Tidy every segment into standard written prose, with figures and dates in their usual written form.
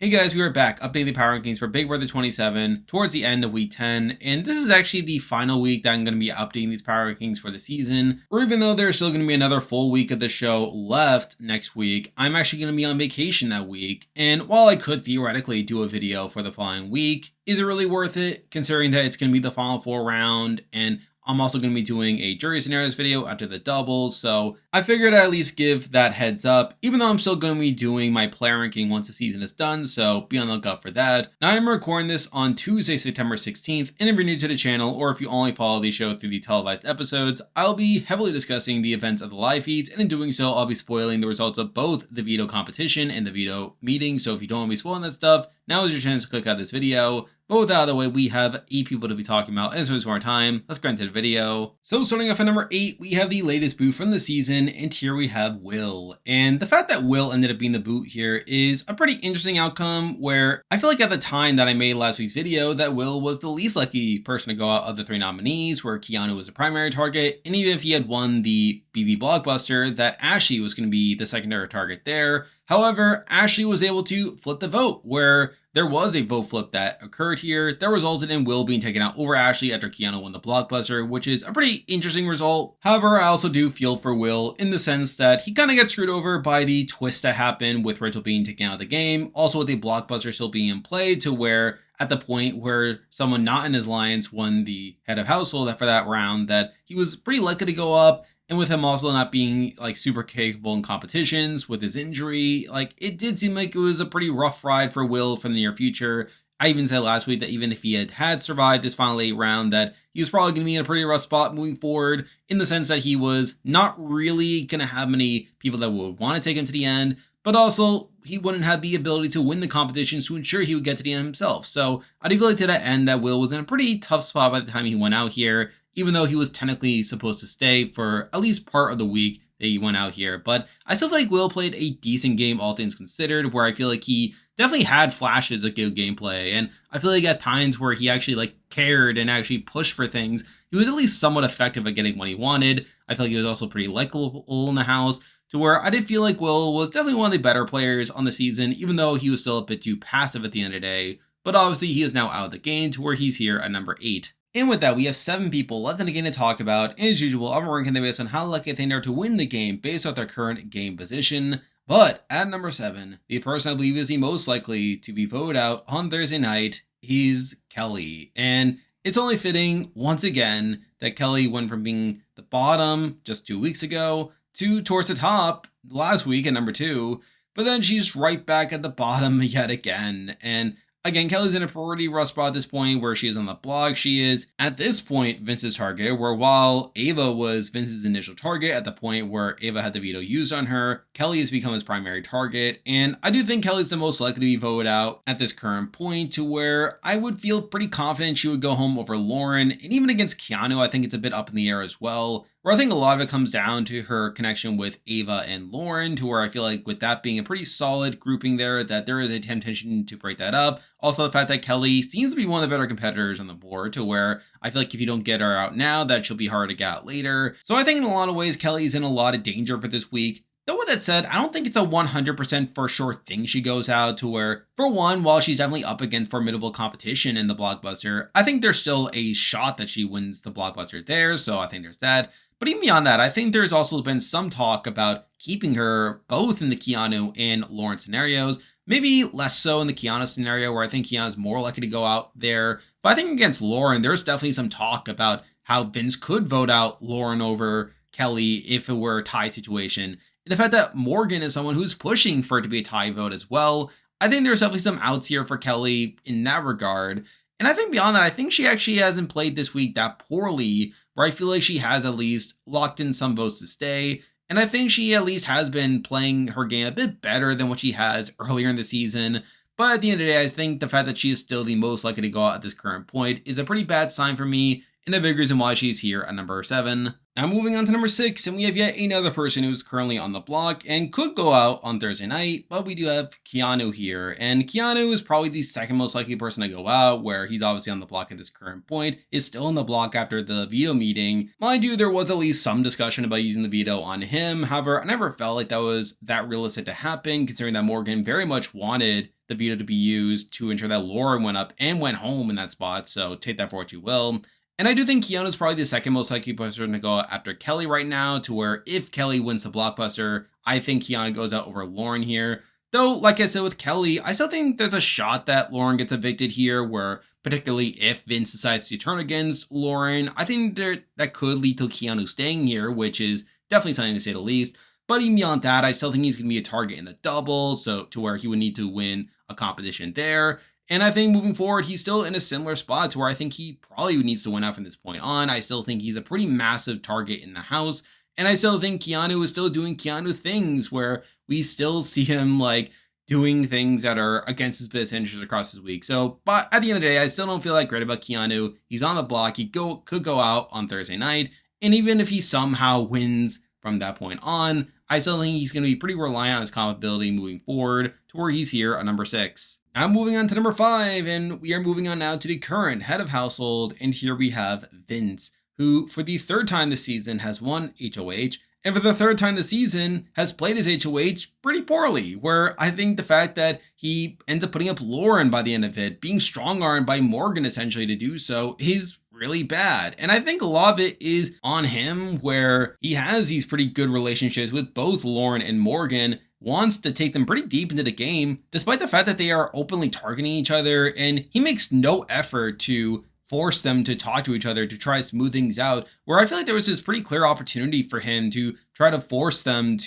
Hey guys, we are back updating the power rankings for Big Brother 27 towards the end of week 10, and this is actually the final week that I'm going to be updating these power rankings for the season. Or even though there's still going to be another full week of the show left next week, I'm actually going to be on vacation that week, and while I could theoretically do a video for the following week, is it really worth it considering that it's going to be the final four round and I'm also going to be doing a jury scenarios video after the doubles, so I figured I'd at least give that heads up, even though I'm still going to be doing my player ranking once the season is done, so be on the lookout for that. Now I'm recording this on Tuesday, September 16th, and if you're new to the channel, or if you only follow the show through the televised episodes, I'll be heavily discussing the events of the live feeds, and in doing so, I'll be spoiling the results of both the veto competition and the veto meeting, so if you don't want to be spoiling that stuff, now is your chance to click out this video. But with that out of the way, we have 8 people to be talking about, and so much more time. Let's get into the video. So starting off at number 8, we have the latest boot from the season, and here we have Will. And the fact that Will ended up being the boot here is a pretty interesting outcome, where I feel like at the time that I made last week's video, that Will was the least likely person to go out of the 3 nominees, where Keanu was the primary target, and even if he had won the BB Blockbuster, that Ashley was going to be the secondary target there. However, Ashley was able to flip the vote, where there was a vote flip that occurred here that resulted in Will being taken out over Ashley after Keanu won the Blockbuster, which is a pretty interesting result. However, I also do feel for Will in the sense that he kind of gets screwed over by the twist that happened with Rachel being taken out of the game, also with the Blockbuster still being in play, to where at the point where someone not in his lines won the head of household for that round, that he was pretty likely to go up. And with him also not being like super capable in competitions with his injury, like it did seem like it was a pretty rough ride for Will for the near future. I even said last week that even if he had survived this final 8 round, that he was probably going to be in a pretty rough spot moving forward, in the sense that he was not really going to have many people that would want to take him to the end, but also he wouldn't have the ability to win the competitions to ensure he would get to the end himself. So I do feel like to that end that Will was in a pretty tough spot by the time he went out here, even though he was technically supposed to stay for at least part of the week that he went out here. But I still feel like Will played a decent game, all things considered, where I feel like he definitely had flashes of good gameplay. And I feel like at times where he actually like cared and actually pushed for things, he was at least somewhat effective at getting what he wanted. I feel like he was also pretty likable in the house, to where I did feel like Will was definitely one of the better players on the season, even though he was still a bit too passive at the end of the day. But obviously he is now out of the game, to where he's here at number 8. And with that, we have 7 people left in the game to talk about. And as usual, I'm ranking them based on how lucky I think they are to win the game based on their current game position. But at number 7, the person I believe is the most likely to be voted out on Thursday night is Kelly. And it's only fitting, once again, that Kelly went from being the bottom just 2 weeks ago to towards the top last week at number 2. But then she's right back at the bottom yet again. And again, Kelly's in a pretty rough spot at this point, where she is on the blog. She is, at this point, Vince's target, where while Ava was Vince's initial target at the point where Ava had the veto used on her, Kelly has become his primary target. And I do think Kelly's the most likely to be voted out at this current point, to where I would feel pretty confident she would go home over Lauren. And even against Keanu, I think it's a bit up in the air as well, where I think a lot of it comes down to her connection with Ava and Lauren, to where I feel like with that being a pretty solid grouping there, that there is a temptation to break that up. Also, the fact that Kelly seems to be one of the better competitors on the board, to where I feel like if you don't get her out now, that she'll be hard to get out later. So I think in a lot of ways, Kelly's in a lot of danger for this week. Though with that said, I don't think it's a 100% for sure thing she goes out, to where, for one, while she's definitely up against formidable competition in the Blockbuster, I think there's still a shot that she wins the Blockbuster there, so I think there's that. But even beyond that, I think there's also been some talk about keeping her both in the Keanu and Lauren scenarios. Maybe less so in the Keanu scenario, where I think Keanu's more likely to go out there. But I think against Lauren, there's definitely some talk about how Vince could vote out Lauren over Kelly if it were a tie situation. And the fact that Morgan is someone who's pushing for it to be a tie vote as well, I think there's definitely some outs here for Kelly in that regard. And I think beyond that, I think she actually hasn't played this week that poorly, where I feel like she has at least locked in some votes to stay. And I think she at least has been playing her game a bit better than what she has earlier in the season. But at the end of the day, I think the fact that she is still the most likely to go out at this current point is a pretty bad sign for me, and a big reason why she's here at number 7. Now moving on to number 6, and we have yet another person who's currently on the block and could go out on Thursday night, but we do have Keanu here. And Keanu is probably the second most likely person to go out, where he's obviously on the block at this current point, is still on the block after the veto meeting. Mind you, there was at least some discussion about using the veto on him. However, I never felt like that was that realistic to happen, considering that Morgan very much wanted the veto to be used to ensure that Lauren went up and went home in that spot. So take that for what you will. And I do think Keanu's probably the second most likely person to go after Kelly right now, to where if Kelly wins the blockbuster, I think Keanu goes out over Lauren here. Though, like I said with Kelly, I still think there's a shot that Lauren gets evicted here, where particularly if Vince decides to turn against Lauren, I think that could lead to Keanu staying here, which is definitely something to say the least. But even beyond that, I still think he's going to be a target in the double, so to where he would need to win a competition there. And I think moving forward, he's still in a similar spot to where I think he probably needs to win out from this point on. I still think he's a pretty massive target in the house. And I still think Keanu is still doing Keanu things, where we still see him like doing things that are against his best interests across his week. So, but at the end of the day, I still don't feel like great about Keanu. He's on the block. Could go out on Thursday night. And even if he somehow wins from that point on, I still think he's going to be pretty reliant on his comp ability moving forward to where he's here at number 6. Now moving on to number 5, and we are moving on now to the current head of household, and here we have Vince, who for the third time this season has won HOH, and for the third time this season has played his HOH pretty poorly, where I think the fact that he ends up putting up Lauren by the end of it, being strong-armed by Morgan essentially to do so, is really bad. And I think a lot of it is on him, where he has these pretty good relationships with both Lauren and Morgan, wants to take them pretty deep into the game, despite the fact that they are openly targeting each other, and he makes no effort to force them to talk to each other to try to smooth things out, where I feel like there was this pretty clear opportunity for him to try to force them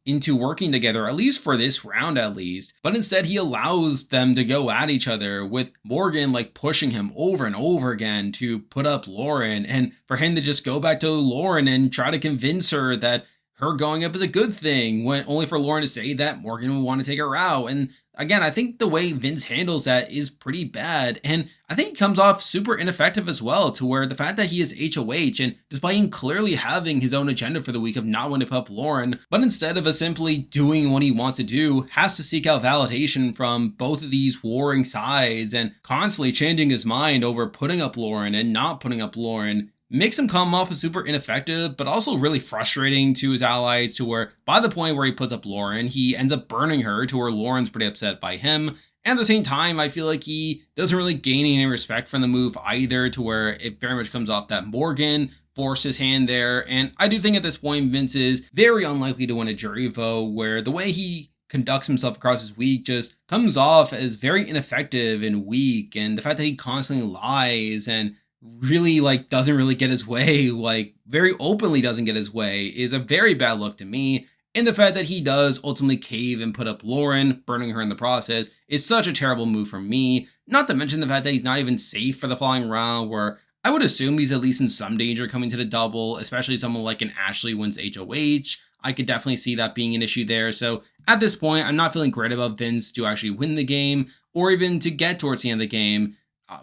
into working together, at least for this round at least. But instead he allows them to go at each other, with Morgan like pushing him over and over again to put up Lauren, and for him to just go back to Lauren and try to convince her that her going up is a good thing, when only for Lauren to say that Morgan would want to take her out. And again, I think the way Vince handles that is pretty bad, and I think it comes off super ineffective as well, to where the fact that he is HOH, and despite him clearly having his own agenda for the week of not wanting to put up Lauren, but instead of simply doing what he wants to do, has to seek out validation from both of these warring sides, and constantly changing his mind over putting up Lauren and not putting up Lauren, makes him come off as super ineffective, but also really frustrating to his allies, to where by the point where he puts up Lauren, he ends up burning her, to where Lauren's pretty upset by him. And at the same time, I feel like he doesn't really gain any respect from the move either, to where it very much comes off that Morgan forced his hand there. And I do think at this point, Vince is very unlikely to win a jury vote, where the way he conducts himself across his week just comes off as very ineffective and weak. And the fact that he constantly lies and really like doesn't really get his way, like very openly doesn't get his way, is a very bad look to me. And the fact that he does ultimately cave and put up Lauren, burning her in the process, is such a terrible move for me. Not to mention the fact that he's not even safe for the following round, where I would assume he's at least in some danger coming to the double, especially someone like an Ashley wins HOH. I could definitely see that being an issue there. So at this point, I'm not feeling great about Vince to actually win the game, or even to get towards the end of the game,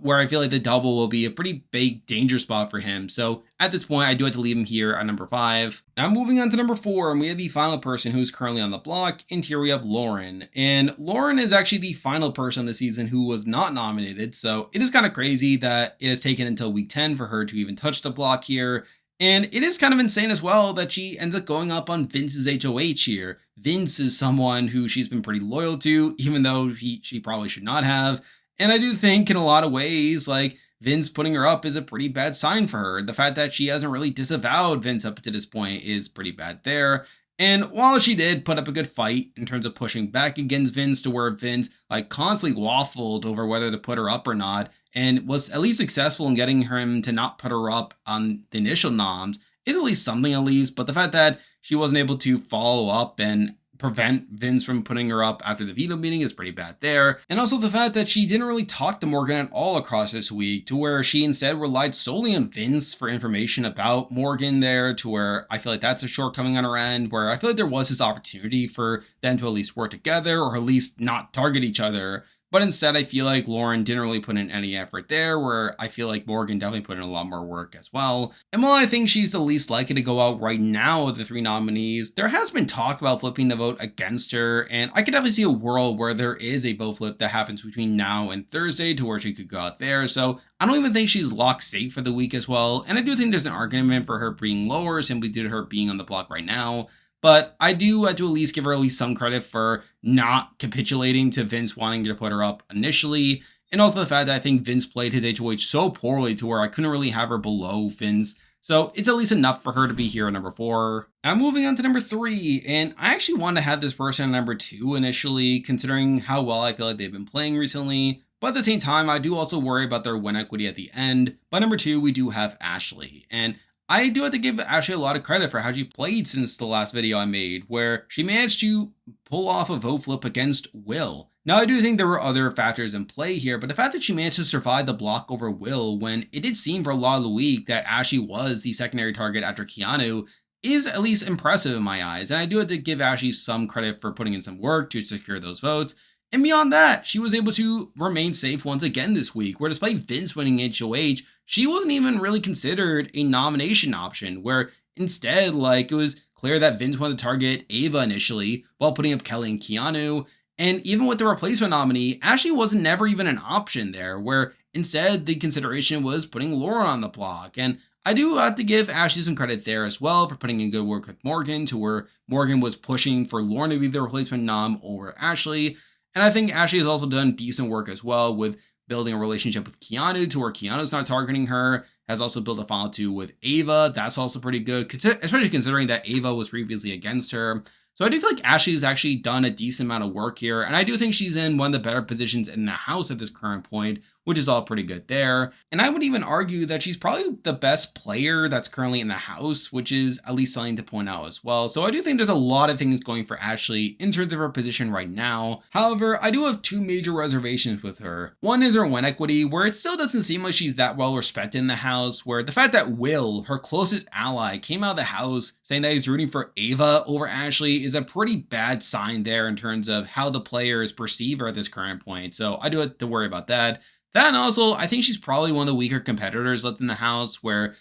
where I feel like the double will be a pretty big danger spot for him. So at this point, I do have to leave him here at number 5. Now moving on to number 4, and we have the final person who's currently on the block, and here we have Lauren. And Lauren is actually the final person this season who was not nominated, so it is kind of crazy that it has taken until week 10 for her to even touch the block here. And it is kind of insane as well that she ends up going up on Vince's HOH here. Vince is someone who she's been pretty loyal to, even though she probably should not have. And I do think in a lot of ways, like, Vince putting her up is a pretty bad sign for her. The fact that she hasn't really disavowed Vince up to this point is pretty bad there. And while she did put up a good fight in terms of pushing back against Vince, to where Vince like constantly waffled over whether to put her up or not, and was at least successful in getting him to not put her up on the initial noms, is at least something at least. But the fact that she wasn't able to follow up and prevent Vince from putting her up after the veto meeting is pretty bad there. And also the fact that she didn't really talk to Morgan at all across this week, to where she instead relied solely on Vince for information about Morgan there, to where I feel like that's a shortcoming on her end, where I feel like there was this opportunity for them to at least work together, or at least not target each other. But instead, I feel like Lauren didn't really put in any effort there, where I feel like Morgan definitely put in a lot more work as well. And while I think she's the least likely to go out right now of the three nominees, there has been talk about flipping the vote against her, and I could definitely see a world where there is a vote flip that happens between now and Thursday to where she could go out there. So I don't even think she's locked safe for the week as well. And I do think there's an argument for her being lower simply due to her being on the block right now. But I do have to at least give her at least some credit for not capitulating to Vince wanting to put her up initially. And also the fact that I think Vince played his HOH so poorly to where I couldn't really have her below Vince. So it's at least enough for her to be here at number 4. Now moving on to number 3, and I actually wanted to have this person at number 2 initially, considering how well I feel like they've been playing recently. But at the same time, I do also worry about their win equity at the end. By number 2, we do have Ashley. And I do have to give Ashley a lot of credit for how she played since the last video I made, where she managed to pull off a vote flip against Will. Now, I do think there were other factors in play here, but the fact that she managed to survive the block over Will when it did seem for a lot of the week that Ashley was the secondary target after Keanu is at least impressive in my eyes. And I do have to give Ashley some credit for putting in some work to secure those votes. And beyond that, she was able to remain safe once again this week, where despite Vince winning HOH, she wasn't even really considered a nomination option, where instead, it was clear that Vince wanted to target Ava initially while putting up Kelly and Keanu. And even with the replacement nominee, Ashley wasn't never even an option there, where instead the consideration was putting Laura on the block. And I do have to give Ashley some credit there as well for putting in good work with Morgan, to where Morgan was pushing for Lauren to be the replacement nom over Ashley. And I think Ashley has also done decent work as well with building a relationship with Keanu, to where Keanu's not targeting her, has also built a follow to with Ava. That's also pretty good, especially considering that Ava was previously against her. So I do feel like Ashley's actually done a decent amount of work here, and I do think she's in one of the better positions in the house at this current point, which is all pretty good there. And I would even argue that she's probably the best player that's currently in the house, which is at least something to point out as well. So I do think there's a lot of things going for Ashley in terms of her position right now. However, I do have two major reservations with her. One is her win equity, where it still doesn't seem like she's that well respected in the house, where the fact that Will, her closest ally, came out of the house saying that he's rooting for Ava over Ashley is a pretty bad sign there in terms of how the players perceive her at this current point. So I do have to worry about that. That, and also, I think she's probably one of the weaker competitors left in the house, where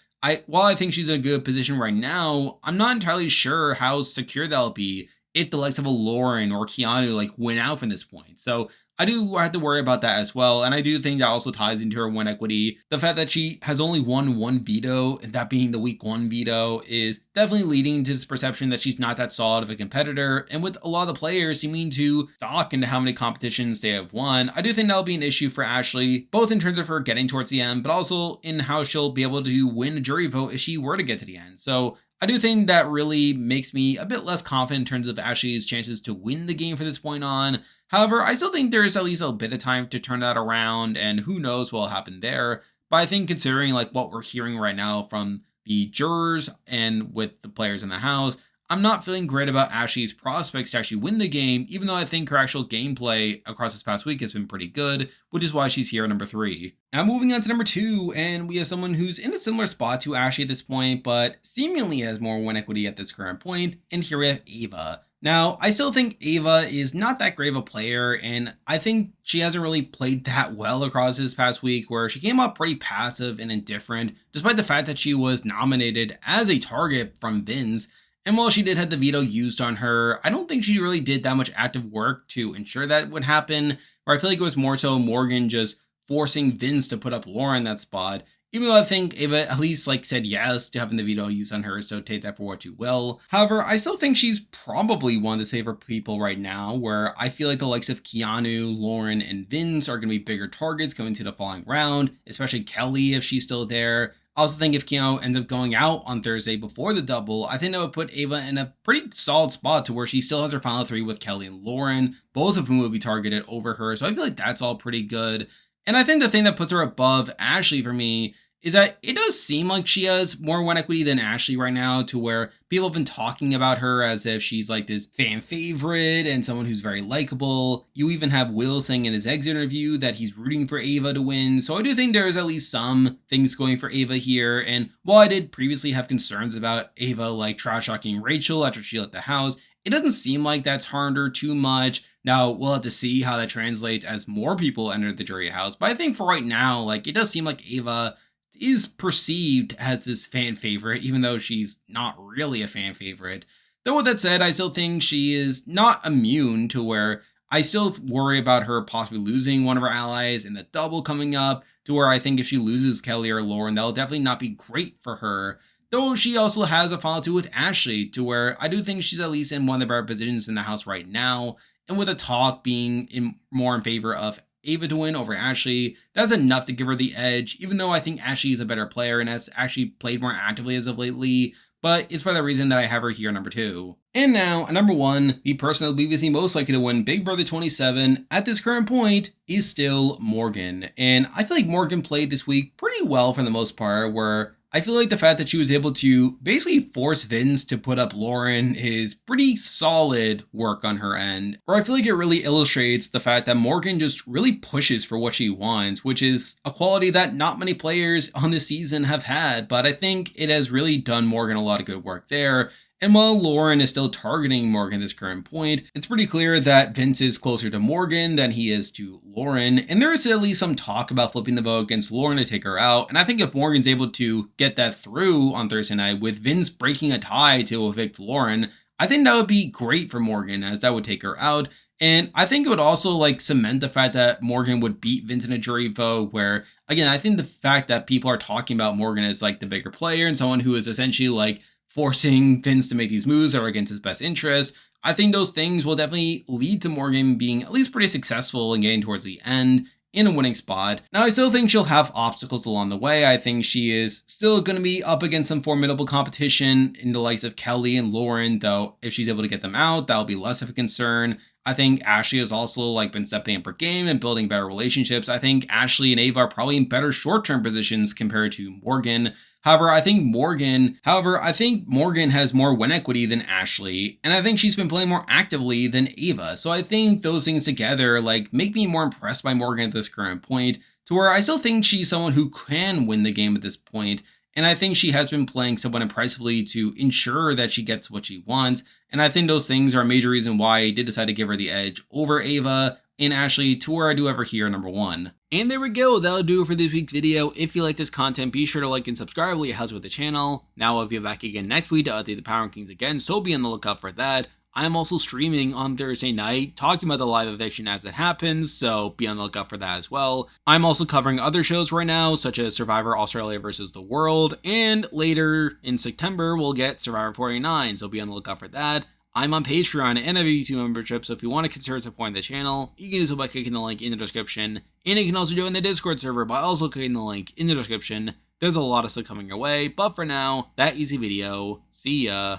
while I think she's in a good position right now, I'm not entirely sure how secure that'll be if the likes of a Lauren or Keanu win out from this point. So I do have to worry about that as well. And I do think that also ties into her win equity. The fact that she has only won one veto, and that being the week 1 veto, is definitely leading to this perception that she's not that solid of a competitor. And with a lot of the players seeming to stalk into how many competitions they have won, I do think that'll be an issue for Ashley, both in terms of her getting towards the end, but also in how she'll be able to win a jury vote if she were to get to the end. So I do think that really makes me a bit less confident in terms of Ashley's chances to win the game from this point on. However, I still think there's at least a bit of time to turn that around, and who knows what will happen there. But I think considering what we're hearing right now from the jurors and with the players in the house, I'm not feeling great about Ashley's prospects to actually win the game, even though I think her actual gameplay across this past week has been pretty good, which is why she's here at number 3. Now moving on to number 2, and we have someone who's in a similar spot to Ashley at this point, but seemingly has more win equity at this current point, and here we have Ava. Now, I still think Ava is not that great of a player, and I think she hasn't really played that well across this past week, where she came up pretty passive and indifferent, despite the fact that she was nominated as a target from Vince. And while she did have the veto used on her, I don't think she really did that much active work to ensure that would happen, where I feel like it was more so Morgan just forcing Vince to put up Laura in that spot. Even though I think Ava at least said yes to having the veto used on her, so take that for what you will. However, I still think she's probably one of the safer people right now, where I feel like the likes of Keanu, Lauren, and Vince are going to be bigger targets coming to the following round, especially Kelly if she's still there. I also think if Keanu ends up going out on Thursday before the double, I think that would put Ava in a pretty solid spot to where she still has her final 3 with Kelly and Lauren, both of whom will be targeted over her. So I feel like that's all pretty good. And I think the thing that puts her above Ashley for me is that it does seem like she has more win equity than Ashley right now, to where people have been talking about her as if she's this fan favorite and someone who's very likable. You even have Will saying in his exit interview that he's rooting for Ava to win. So I do think there's at least some things going for Ava here. And while I did previously have concerns about Ava trash talking Rachel after she left the house, it doesn't seem like that's harmed her too much. Now, we'll have to see how that translates as more people enter the jury house. But I think for right now, like, it does seem like Ava is perceived as this fan favorite, even though she's not really a fan favorite. Though with that said, I still think she is not immune to where I still worry about her possibly losing one of her allies in the double coming up, to where I think if she loses Kelly or Lauren, that'll definitely not be great for her. Though she also has a follow two with Ashley, to where I do think she's at least in one of the better positions in the house right now. And with a talk being more in favor of Ava to win over Ashley, that's enough to give her the edge, even though I think Ashley is a better player and has actually played more actively as of lately. But it's for the reason that I have her here number 2. And now, at number 1, the person that will be the most likely to win Big Brother 27 at this current point is still Morgan. And I feel like Morgan played this week pretty well for the most part, where I feel like the fact that she was able to basically force Vince to put up Lauren is pretty solid work on her end. Or I feel like it really illustrates the fact that Morgan just really pushes for what she wants, which is a quality that not many players on this season have had, but I think it has really done Morgan a lot of good work there. And while Lauren is still targeting Morgan at this current point, it's pretty clear that Vince is closer to Morgan than he is to Lauren, and there is at least some talk about flipping the vote against Lauren to take her out, and I think if Morgan's able to get that through on Thursday night with Vince breaking a tie to evict Lauren, I think that would be great for Morgan, as that would take her out. And I think it would also like cement the fact that Morgan would beat Vince in a jury vote, where again, I think the fact that people are talking about Morgan as like the bigger player and someone who is essentially like forcing Vince to make these moves that are against his best interest, I think those things will definitely lead to Morgan being at least pretty successful in getting towards the end in a winning spot. Now, I still think she'll have obstacles along the way. I think she is still going to be up against some formidable competition in the likes of Kelly and Lauren, though if she's able to get them out, that'll be less of a concern. I think Ashley has also like been stepping up her game and building better relationships. I think Ashley and Ava are probably in better short-term positions compared to Morgan. However, I think Morgan has more win equity than Ashley, and I think she's been playing more actively than Ava. So I think those things together like make me more impressed by Morgan at this current point, to where I still think she's someone who can win the game at this point. And I think she has been playing somewhat impressively to ensure that she gets what she wants. And I think those things are a major reason why I did decide to give her the edge over Ava and Ashley, to where I do have her here number 1. And there we go, that'll do it for this week's video. If you like this content, be sure to like and subscribe, it helps with the channel. Now I'll be back again next week to update the Power Rankings again, so be on the lookout for that. I'm also streaming on Thursday night, talking about the live eviction as it happens, so be on the lookout for that as well. I'm also covering other shows right now, such as Survivor Australia vs. the World, and later in September, we'll get Survivor 49, so be on the lookout for that. I'm on Patreon and have a YouTube membership, so if you want to consider supporting the channel, you can do so by clicking the link in the description, and you can also join the Discord server by also clicking the link in the description. There's a lot of stuff coming your way, but for now, that is the video. See ya.